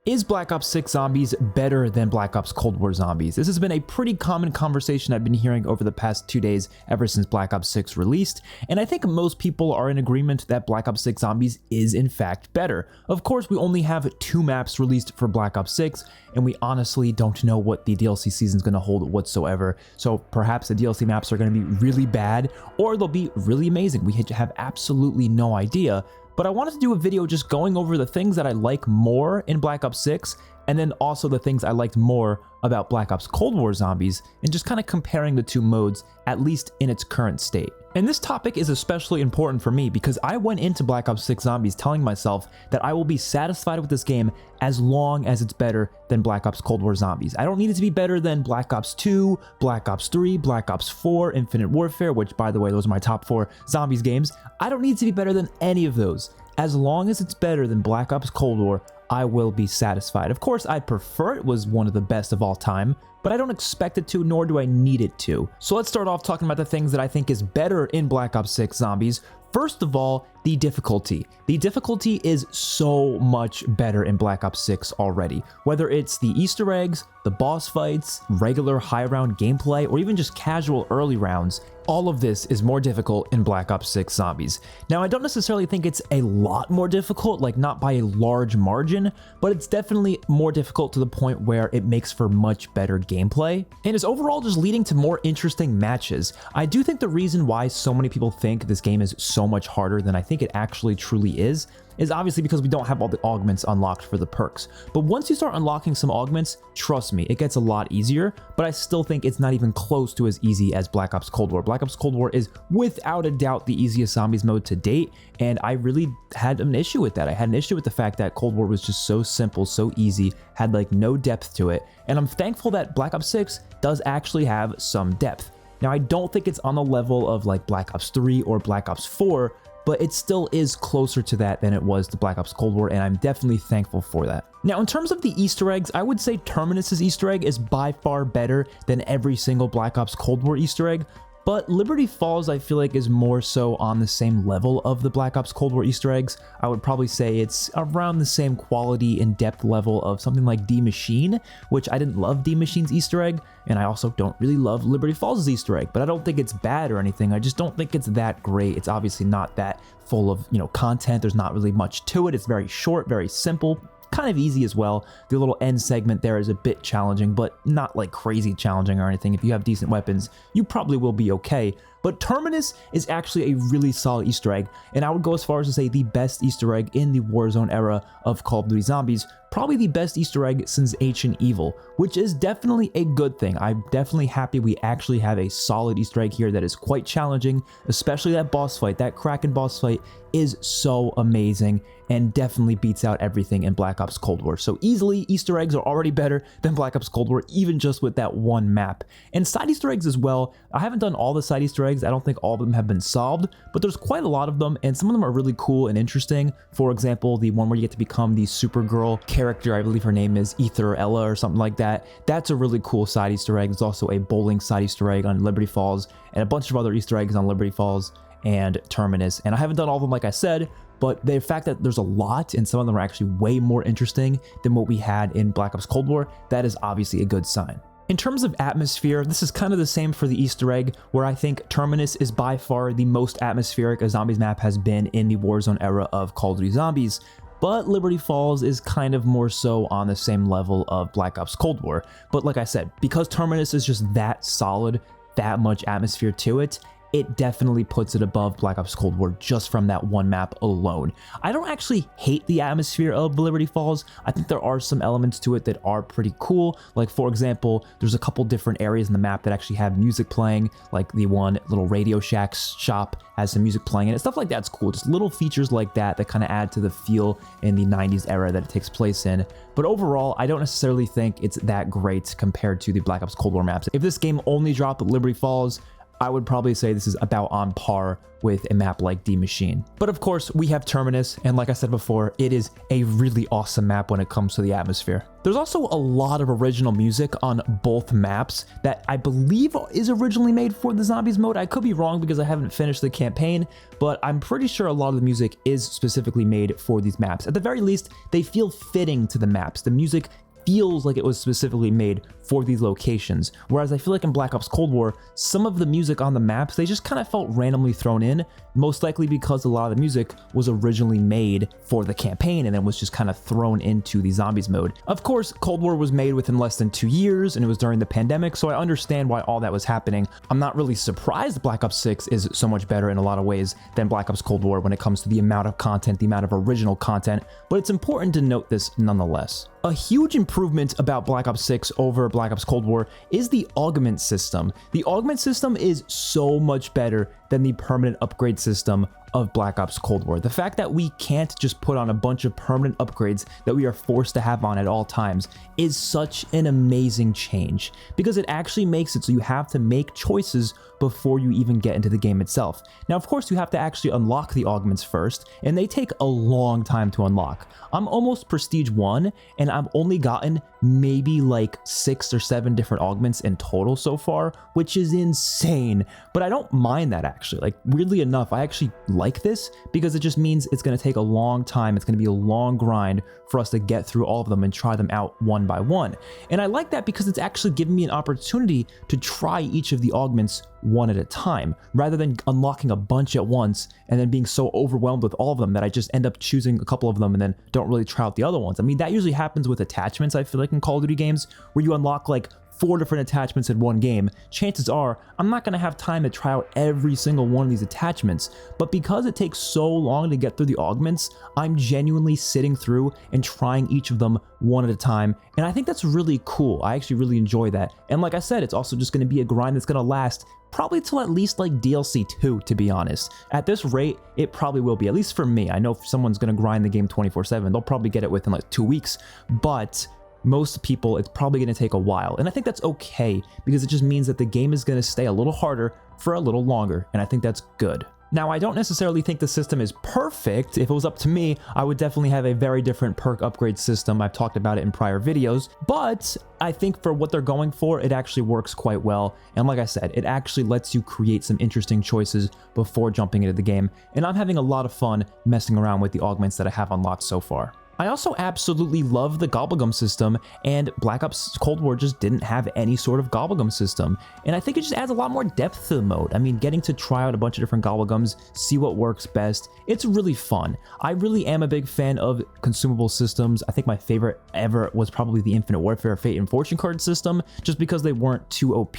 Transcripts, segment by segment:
Is Black Ops 6 Zombies better than Black Ops Cold War Zombies? This has been a pretty common conversation I've been hearing over the past 2 days ever since Black Ops 6 released, and I think most people are in agreement that Black Ops 6 Zombies is in fact better. Of course, we only have 2 maps released for Black Ops 6, and we honestly don't know what the DLC season is going to hold whatsoever, so perhaps the DLC maps are going to be really bad, or they'll be really amazing. We have absolutely no idea. But I wanted to do a video just going over the things that I like more in Black Ops 6, and then also the things I liked more about Black Ops Cold War Zombies, and just kind of comparing the two modes, at least in its current state. And this topic is especially important for me because I went into Black Ops 6 Zombies telling myself that I will be satisfied with this game as long as it's better than Black Ops Cold War Zombies. I don't need it to be better than Black Ops 2, Black Ops 3, Black Ops 4, Infinite Warfare, which by the way, those are my top 4 Zombies games. I don't need it to be better than any of those. As long as it's better than Black Ops Cold War, I will be satisfied. Of course, I'd prefer it was one of the best of all time, but I don't expect it to, nor do I need it to. So let's start off talking about the things that I think is better in Black Ops 6 Zombies. First of all, the difficulty. The difficulty is so much better in Black Ops 6 already. Whether it's the Easter eggs, the boss fights, regular high round gameplay, or even just casual early rounds, all of this is more difficult in Black Ops 6 Zombies. Now, I don't necessarily think it's a lot more difficult, like not by a large margin, but it's definitely more difficult to the point where it makes for much better gameplay, and is overall just leading to more interesting matches. I do think the reason why so many people think this game is so much harder than I think it actually truly is obviously because we don't have all the augments unlocked for the perks. But once you start unlocking some augments, trust me, it gets a lot easier, but I still think it's not even close to as easy as Black Ops Cold War. Black Ops Cold War is without a doubt the easiest Zombies mode to date, and I really had an issue with that. I had an issue with the fact that Cold War was just so simple, so easy, had like no depth to it, and I'm thankful that Black Ops 6 does actually have some depth. Now, I don't think it's on the level of like Black Ops 3 or Black Ops 4, but it still is closer to that than it was to Black Ops Cold War, and I'm definitely thankful for that. Now, in terms of the Easter eggs, I would say Terminus's Easter egg is by far better than every single Black Ops Cold War Easter egg, but Liberty Falls I feel like is more so on the same level of the Black Ops Cold War Easter eggs. I would probably say it's around the same quality and depth level of something like D Machine, which I didn't love D Machine's Easter egg, and I also don't really love Liberty Falls' Easter egg, but I don't think it's bad or anything. I just don't think it's that great. It's obviously not that full of, content. There's not really much to it. It's very short, very simple, kind of easy as well. The little end segment there is a bit challenging, but not like crazy challenging or anything. If you have decent weapons, you probably will be okay. But Terminus is actually a really solid Easter egg, and I would go as far as to say the best Easter egg in the Warzone era of Call of Duty Zombies, probably the best Easter egg since Ancient Evil, which is definitely a good thing. I'm definitely happy we actually have a solid Easter egg here that is quite challenging, especially that boss fight. That Kraken boss fight is so amazing and definitely beats out everything in Black Ops Cold War. So easily, Easter eggs are already better than Black Ops Cold War, even just with that one map. And side Easter eggs as well. I haven't done all the side Easter eggs. I don't think all of them have been solved, but there's quite a lot of them, and some of them are really cool and interesting. For example, the one where you get to become the Supergirl character, I believe her name is Ether Ella or something like that. That's a really cool side Easter egg. There's also a bowling side Easter egg on Liberty Falls, and a bunch of other Easter eggs on Liberty Falls and Terminus. And I haven't done all of them, like I said, but the fact that there's a lot and some of them are actually way more interesting than what we had in Black Ops Cold War, that is obviously a good sign. In terms of atmosphere, this is kind of the same for the Easter egg, where I think Terminus is by far the most atmospheric a Zombies map has been in the Warzone era of Call of Duty Zombies, but Liberty Falls is kind of more so on the same level of Black Ops Cold War. But like I said, because Terminus is just that solid, that much atmosphere to it, it definitely puts it above Black Ops Cold War just from that one map alone. I don't actually hate the atmosphere of Liberty Falls. I think there are some elements to it that are pretty cool. Like, for example, there's a couple different areas in the map that actually have music playing, like the one little Radio Shack shop has some music playing in it. Stuff like that's cool. Just little features like that that kind of add to the feel in the 90s era that it takes place in. But overall, I don't necessarily think it's that great compared to the Black Ops Cold War maps. If this game only dropped at Liberty Falls, I would probably say this is about on par with a map like D Machine. But of course, we have Terminus, and like I said before, it is a really awesome map when it comes to the atmosphere. There's also a lot of original music on both maps that I believe is originally made for the Zombies mode. I could be wrong because I haven't finished the campaign, but I'm pretty sure a lot of the music is specifically made for these maps. At the very least, they feel fitting to the maps. The music feels like it was specifically made for these locations. Whereas I feel like in Black Ops Cold War, some of the music on the maps, they just kind of felt randomly thrown in, most likely because a lot of the music was originally made for the campaign and then was just kind of thrown into the Zombies mode. Of course, Cold War was made within less than 2 years and it was during the pandemic, so I understand why all that was happening. I'm not really surprised Black Ops 6 is so much better in a lot of ways than Black Ops Cold War when it comes to the amount of content, the amount of original content, but it's important to note this nonetheless. A huge improvement about Black Ops 6 over Black Ops Cold War is the augment system. The augment system is so much better than the permanent upgrade system of Black Ops Cold War. The fact that we can't just put on a bunch of permanent upgrades that we are forced to have on at all times is such an amazing change, because it actually makes it so you have to make choices before you even get into the game itself. Now, of course, you have to actually unlock the augments first, and they take a long time to unlock. I'm almost Prestige 1, and I've only gotten maybe like 6 or 7 different augments in total so far, which is insane. But I don't mind that actually. Like, weirdly enough, I actually like this because it just means it's going to take a long time. It's going to be a long grind for us to get through all of them and try them out one by one. And I like that because it's actually giving me an opportunity to try each of the augments one at a time, rather than unlocking a bunch at once and then being so overwhelmed with all of them that I just end up choosing a couple of them and then don't really try out the other ones. I mean, that usually happens with attachments, I feel like, in Call of Duty games, where you unlock like 4 different attachments in one game. Chances are I'm not going to have time to try out every single one of these attachments, but because it takes so long to get through the augments, I'm genuinely sitting through and trying each of them one at a time, and I think that's really cool. I actually really enjoy that, and like I said, it's also just going to be a grind that's going to last probably till at least like DLC 2, to be honest. At this rate, it probably will be, at least for me. I know if someone's going to grind the game 24/7, they'll probably get it within like 2 weeks, but most people, it's probably going to take a while. And I think that's okay, because it just means that the game is going to stay a little harder for a little longer, and I think that's good. Now, I don't necessarily think the system is perfect. If it was up to me, I would definitely have a very different perk upgrade system. I've talked about it in prior videos, but I think for what they're going for, it actually works quite well. And like I said, it actually lets you create some interesting choices before jumping into the game. And I'm having a lot of fun messing around with the augments that I have unlocked so far. I also absolutely love the Gobblegum system, and Black Ops Cold War just didn't have any sort of Gobblegum system, and I think it just adds a lot more depth to the mode. I mean, getting to try out a bunch of different Gobblegums, see what works best, it's really fun. I really am a big fan of consumable systems. I think my favorite ever was probably the Infinite Warfare Fate and Fortune card system, just because they weren't too OP,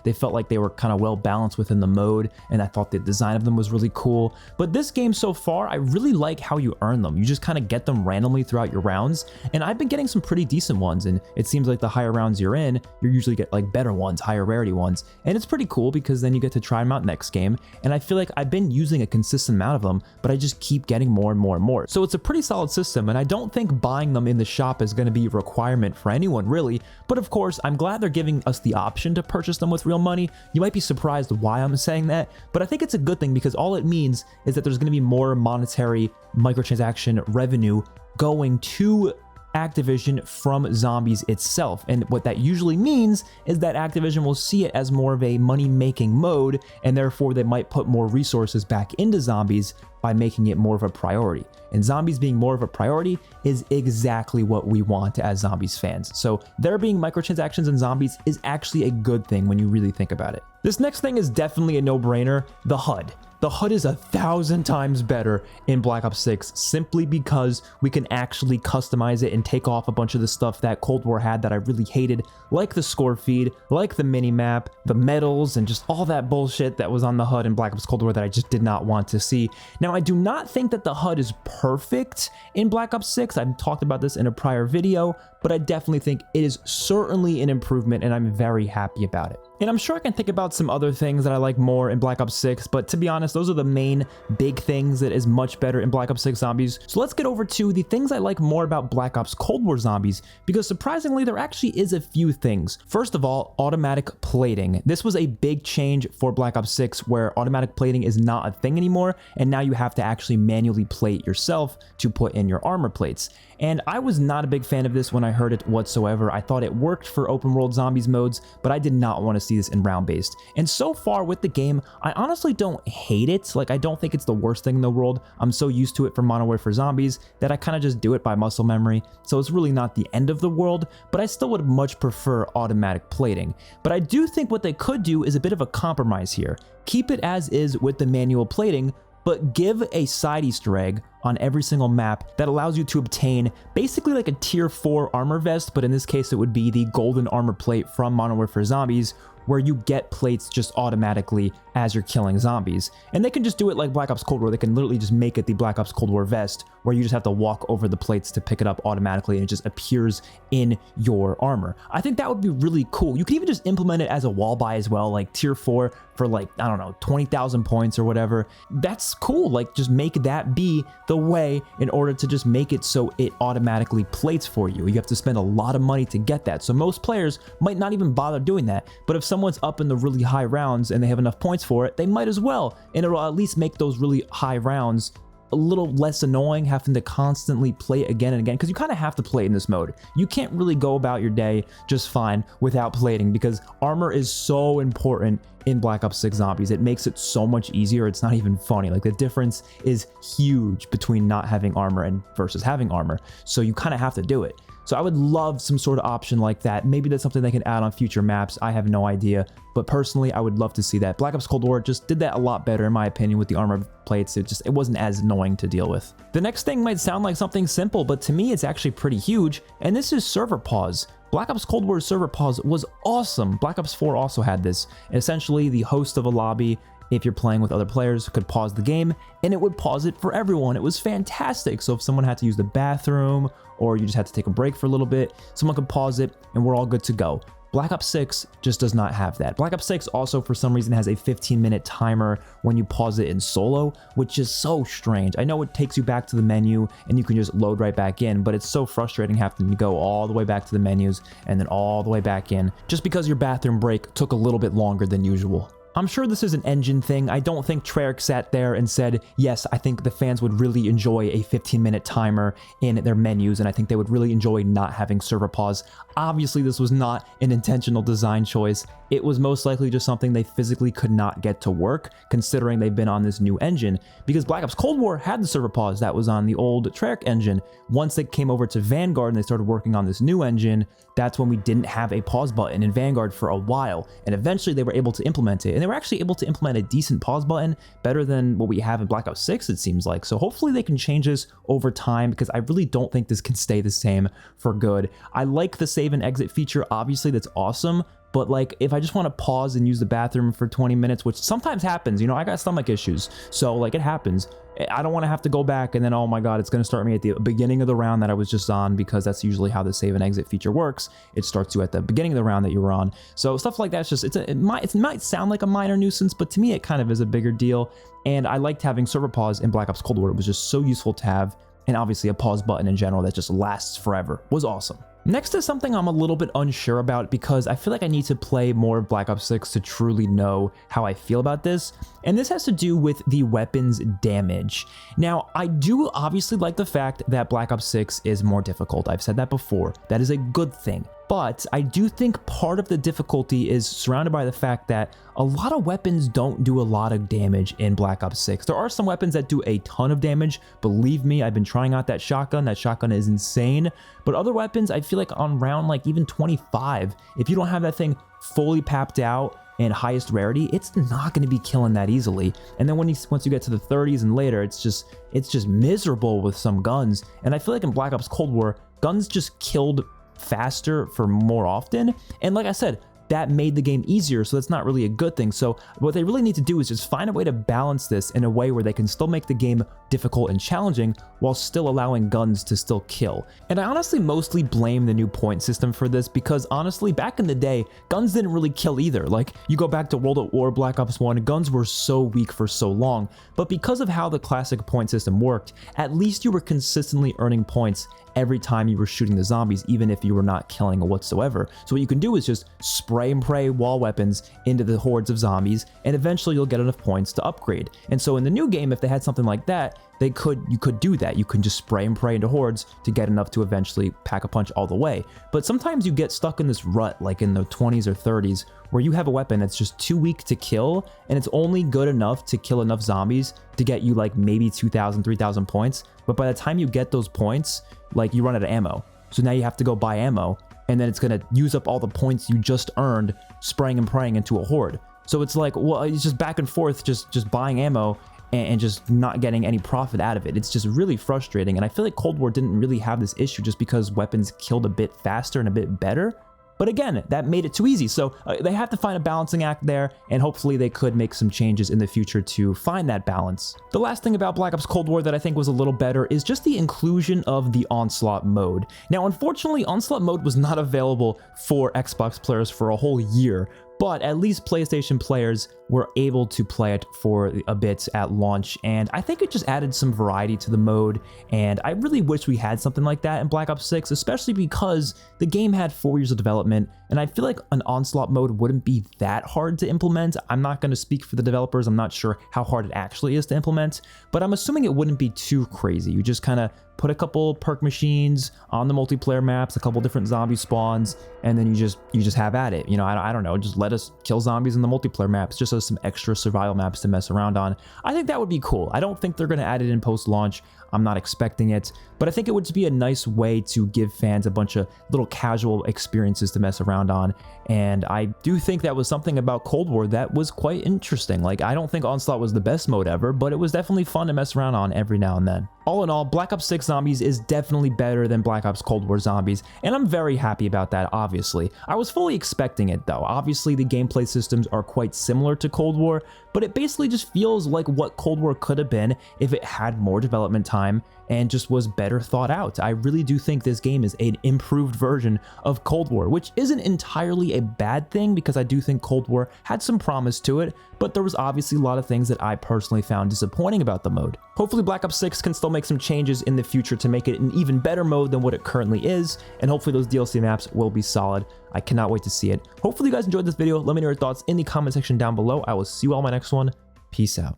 they felt like they were kind of well balanced within the mode, and I thought the design of them was really cool. But this game so far, I really like how you earn them. You just kind of get them randomly throughout your rounds, and I've been getting some pretty decent ones, and it seems like the higher rounds you're in, you usually get like better ones, higher rarity ones, and it's pretty cool because then you get to try them out next game, and I feel like I've been using a consistent amount of them, but I just keep getting more and more and more. So it's a pretty solid system, and I don't think buying them in the shop is going to be a requirement for anyone really, but of course I'm glad they're giving us the option to purchase them with real money. You might be surprised why I'm saying that, but I think it's a good thing, because all it means is that there's going to be more monetary microtransaction revenue going to Activision from Zombies itself. And what that usually means is that Activision will see it as more of a money-making mode, and therefore they might put more resources back into Zombies by making it more of a priority. And Zombies being more of a priority is exactly what we want as Zombies fans. So there being microtransactions in Zombies is actually a good thing when you really think about it. This next thing is definitely a no-brainer: the HUD. The HUD is 1,000 times better in Black Ops 6 simply because we can actually customize it and take off a bunch of the stuff that Cold War had that I really hated, like the score feed, like the minimap, the medals, and just all that bullshit that was on the HUD in Black Ops Cold War that I just did not want to see. Now, I do not think that the HUD is perfect in Black Ops 6. I've talked about this in a prior video, but I definitely think it is certainly an improvement, and I'm very happy about it. And I'm sure I can think about some other things that I like more in Black Ops 6, but to be honest, those are the main big things that is much better in Black Ops 6 Zombies. So let's get over to the things I like more about Black Ops Cold War Zombies, because surprisingly, there actually is a few things. First of all, automatic plating. This was a big change for Black Ops 6, where automatic plating is not a thing anymore, and now you have to actually manually plate yourself to put in your armor plates. And I was not a big fan of this when I heard it whatsoever. I thought it worked for open world zombies modes, but I did not want to see this in round based. And so far with the game, I honestly don't hate it. Like, I don't think it's the worst thing in the world. I'm so used to it from Modern Warfare Zombies that I kind of just do it by muscle memory. So it's really not the end of the world, but I still would much prefer automatic plating. But I do think what they could do is a bit of a compromise here. Keep it as is with the manual plating, but give a side Easter egg on every single map that allows you to obtain basically like a tier 4 armor vest, but in this case it would be the golden armor plate from Modern Warfare Zombies, where you get plates just automatically as you're killing zombies. And they can just do it like Black Ops Cold War. They can literally just make it the Black Ops Cold War vest, where you just have to walk over the plates to pick it up automatically, and it just appears in your armor. I think that would be really cool. You could even just implement it as a wall buy as well, like tier 4 for like, I don't know, 20,000 points or whatever. That's cool. Like, just make that be the way in order to just make it so it automatically plates for you. You have to spend a lot of money to get that. So most players might not even bother doing that. But if someone's up in the really high rounds and they have enough points for it, they might as well. And it'll at least make those really high rounds a little less annoying, having to constantly play again and again, because you kind of have to play in this mode. You can't really go about your day just fine without plating, because armor is so important in Black Ops 6 Zombies. It makes it so much easier. It's not even funny. Like, the difference is huge between not having armor and versus having armor. So you kind of have to do it. So I would love some sort of option like that. Maybe that's something they can add on future maps. I have no idea. But personally, I would love to see that. Black Ops Cold War just did that a lot better, in my opinion, with the armor plates. It wasn't as annoying to deal with. The next thing might sound like something simple, but to me, it's actually pretty huge. And this is server pause. Black Ops Cold War's server pause was awesome. Black Ops 4 also had this. Essentially, the host of a lobby, if you're playing with other players, could pause the game, and it would pause it for everyone. It was fantastic. So if someone had to use the bathroom, or you just had to take a break for a little bit, someone could pause it, and we're all good to go. Black Ops 6 just does not have that. Black Ops 6 also, for some reason, has a 15-minute timer when you pause it in solo, which is so strange. I know it takes you back to the menu, and you can just load right back in, but it's so frustrating having to go all the way back to the menus, and then all the way back in, just because your bathroom break took a little bit longer than usual. I'm sure this is an engine thing. I don't think Treyarch sat there and said, yes, I think the fans would really enjoy a 15-minute timer in their menus, and I think they would really enjoy not having server pause. Obviously, this was not an intentional design choice. It was most likely just something they physically could not get to work, considering they've been on this new engine, because Black Ops Cold War had the server pause that was on the old Treyarch engine. Once they came over to Vanguard and they started working on this new engine, that's when we didn't have a pause button in Vanguard for a while, and eventually they were able to implement it, and they were actually able to implement a decent pause button, better than what we have in Black Ops 6, it seems like. So hopefully they can change this over time, because I really don't think this can stay the same for good. I like the save and exit feature, obviously, that's awesome, but like, if I just want to pause and use the bathroom for 20 minutes, which sometimes happens, you know, I got stomach issues, so like, it happens. I don't want to have to go back and then, oh my god, it's going to start me at the beginning of the round that I was just on, because that's usually how the save and exit feature works. It starts you at the beginning of the round that you were on. So stuff like that's just, it might sound like a minor nuisance, but to me it kind of is a bigger deal. And I liked having server pause in Black Ops Cold War. It was just so useful to have, and obviously a pause button in general that just lasts forever was awesome. Next is something I'm a little bit unsure about, because I feel like I need to play more of Black Ops 6 to truly know how I feel about this, and this has to do with the weapons damage. Now, I do obviously like the fact that Black Ops 6 is more difficult. I've said that before. That is a good thing. But I do think part of the difficulty is surrounded by the fact that a lot of weapons don't do a lot of damage in Black Ops 6. There are some weapons that do a ton of damage. Believe me, I've been trying out that shotgun. That shotgun is insane. But other weapons, I feel like on round like even 25, if you don't have that thing fully papped out and highest rarity, it's not going to be killing that easily. And then once you get to the 30s and later, it's just miserable with some guns. And I feel like in Black Ops Cold War, guns just killed faster for more often. And like I said, that made the game easier, so that's not really a good thing. So what they really need to do is just find a way to balance this in a way where they can still make the game difficult and challenging while still allowing guns to still kill. And I honestly mostly blame the new point system for this, because honestly, back in the day, guns didn't really kill either. Like, you go back to World at War, Black Ops 1, guns were so weak for so long, but because of how the classic point system worked, at least you were consistently earning points every time you were shooting the zombies, even if you were not killing whatsoever. So what you can do is just spray and pray wall weapons into the hordes of zombies, and eventually you'll get enough points to upgrade. And so in the new game, if they had something like that, you could do that. You can just spray and pray into hordes to get enough to eventually pack a punch all the way. But sometimes you get stuck in this rut, like in the 20s or 30s, where you have a weapon that's just too weak to kill, and it's only good enough to kill enough zombies to get you like maybe 2,000, 3,000 points. But by the time you get those points, like, you run out of ammo. So now you have to go buy ammo, and then it's gonna use up all the points you just earned spraying and praying into a horde. So it's like, well, it's just back and forth, just buying ammo and just not getting any profit out of it. It's just really frustrating, and I feel like Cold War didn't really have this issue just because weapons killed a bit faster and a bit better. But again, that made it too easy. So they have to find a balancing act there, and hopefully they could make some changes in the future to find that balance. The last thing about Black Ops Cold War that I think was a little better is just the inclusion of the Onslaught mode. Now, unfortunately, Onslaught mode was not available for Xbox players for a whole year, but at least PlayStation players were able to play it for a bit at launch, and I think it just added some variety to the mode, and I really wish we had something like that in Black Ops 6, especially because the game had 4 years of development, and I feel like an Onslaught mode wouldn't be that hard to implement. I'm not going to speak for the developers, I'm not sure how hard it actually is to implement, but I'm assuming it wouldn't be too crazy. You just kind of put a couple perk machines on the multiplayer maps, a couple different zombie spawns, and then you just have at it. You know, I don't know, just let us kill zombies in the multiplayer maps, just as some extra survival maps to mess around on. I think that would be cool. I don't think they're going to add it in post-launch. I'm not expecting it, but I think it would just be a nice way to give fans a bunch of little casual experiences to mess around on. And I do think that was something about Cold War that was quite interesting. Like, I don't think Onslaught was the best mode ever, but it was definitely fun to mess around on every now and then. All in all, Black Ops 6 Zombies is definitely better than Black Ops Cold War Zombies, and I'm very happy about that, obviously. I was fully expecting it, though. Obviously, the gameplay systems are quite similar to Cold War, but it basically just feels like what Cold War could have been if it had more development time and just was better thought out. I really do think this game is an improved version of Cold War, which isn't entirely a bad thing, because I do think Cold War had some promise to it, but there was obviously a lot of things that I personally found disappointing about the mode. Hopefully Black Ops 6 can still make some changes in the future to make it an even better mode than what it currently is, and hopefully those DLC maps will be solid. I cannot wait to see it. Hopefully you guys enjoyed this video. Let me know your thoughts in the comment section down below. I will see you all in my next one. Peace out.